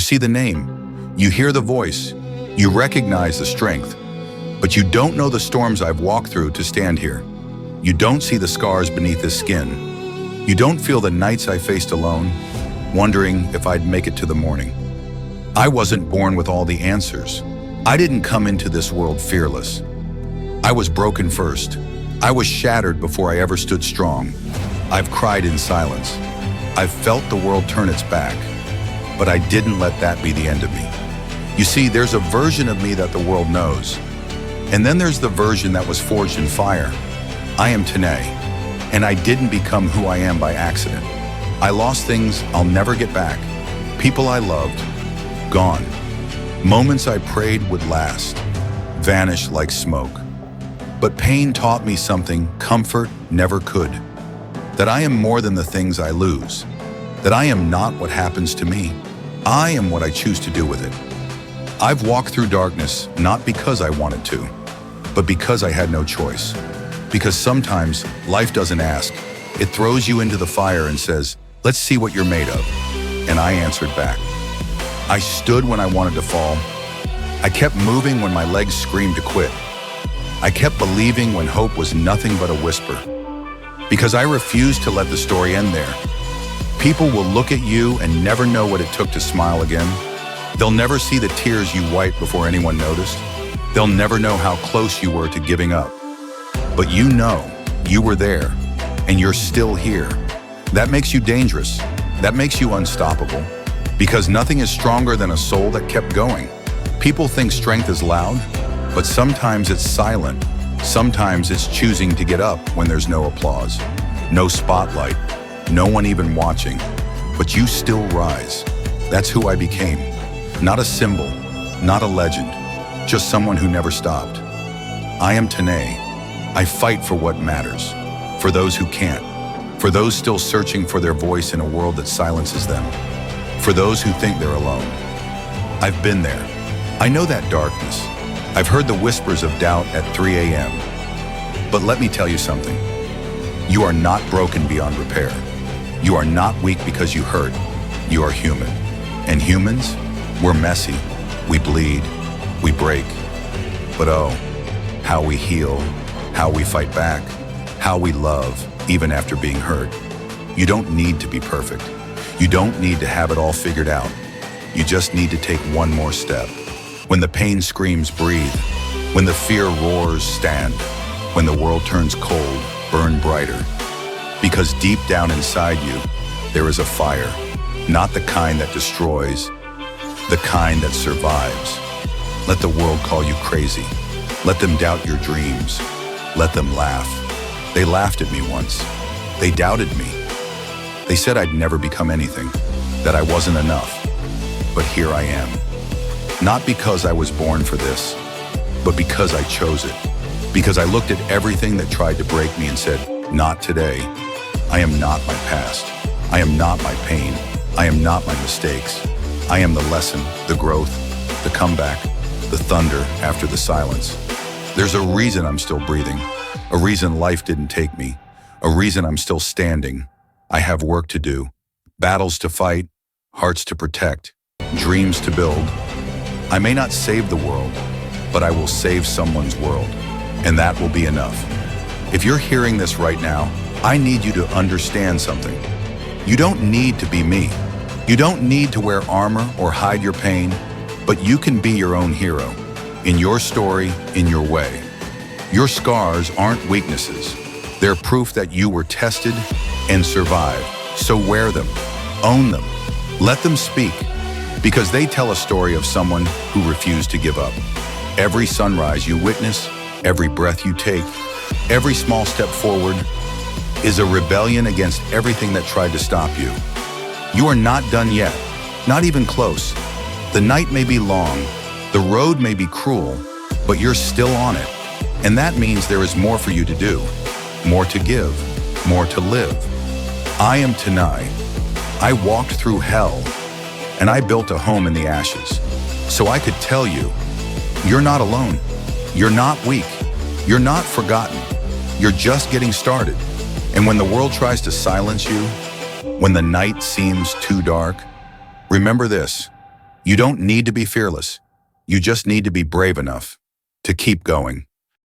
see the name, you hear the voice, you recognize the strength, but you don't know the storms I've walked through to stand here. You don't see the scars beneath this skin. You don't feel the nights I faced alone, wondering if I'd make it to the morning. I wasn't born with all the answers. I didn't come into this world fearless. I was broken first. I was shattered before I ever stood strong. I've cried in silence. I've felt the world turn its back, but I didn't let that be the end of me. You see, there's a version of me that the world knows, and then there's the version that was forged in fire. I am Tanay, and I didn't become who I am by accident. I lost things I'll never get back. People I loved, gone. Moments I prayed would last, vanish like smoke. But pain taught me something comfort never could. That I am more than the things I lose. That I am not what happens to me. I am what I choose to do with it. I've walked through darkness not because I wanted to, but because I had no choice. Because sometimes life doesn't ask. It throws you into the fire and says, let's see what you're made of. And I answered back. I stood when I wanted to fall. I kept moving when my legs screamed to quit. I kept believing when hope was nothing but a whisper. Because I refused to let the story end there. People will look at you and never know what it took to smile again. They'll never see the tears you wiped before anyone noticed. They'll never know how close you were to giving up. But you know, you were there, and you're still here. That makes you dangerous. That makes you unstoppable. Because nothing is stronger than a soul that kept going. People think strength is loud, but sometimes it's silent. Sometimes it's choosing to get up when there's no applause, no spotlight, no one even watching. But you still rise. That's who I became. Not a symbol, not a legend, just someone who never stopped. I am Tanay. I fight for what matters, for those who can't, for those still searching for their voice in a world that silences them, for those who think they're alone. I've been there. I know that darkness. I've heard the whispers of doubt at 3 a.m. But let me tell you something. You are not broken beyond repair. You are not weak because you hurt. You are human. And humans, we're messy. We bleed. We break. But oh, how we heal, how we fight back, how we love, even after being hurt. You don't need to be perfect. You don't need to have it all figured out. You just need to take one more step. When the pain screams, breathe. When the fear roars, stand. When the world turns cold, burn brighter. Because deep down inside you, there is a fire. Not the kind that destroys, the kind that survives. Let the world call you crazy. Let them doubt your dreams. Let them laugh. They laughed at me once. They doubted me. They said I'd never become anything, that I wasn't enough. But here I am. Not because I was born for this, but because I chose it. Because I looked at everything that tried to break me and said, not today. I am not my past. I am not my pain. I am not my mistakes. I am the lesson, the growth, the comeback, the thunder after the silence. There's a reason I'm still breathing, a reason life didn't take me, a reason I'm still standing. I have work to do, battles to fight, hearts to protect, dreams to build. I may not save the world, but I will save someone's world, and that will be enough. If you're hearing this right now, I need you to understand something. You don't need to be me. You don't need to wear armor or hide your pain, but you can be your own hero, in your story, in your way. Your scars aren't weaknesses. They're proof that you were tested and survived. So wear them, own them, let them speak, because they tell a story of someone who refused to give up. Every sunrise you witness, every breath you take, every small step forward is a rebellion against everything that tried to stop you. You are not done yet, not even close. The night may be long, the road may be cruel, but you're still on it. And that means there is more for you to do, more to give, more to live. I am Tanay. I walked through hell, and I built a home in the ashes. So I could tell you, you're not alone. You're not weak. You're not forgotten. You're just getting started. And when the world tries to silence you, when the night seems too dark, remember this. You don't need to be fearless. You just need to be brave enough to keep going.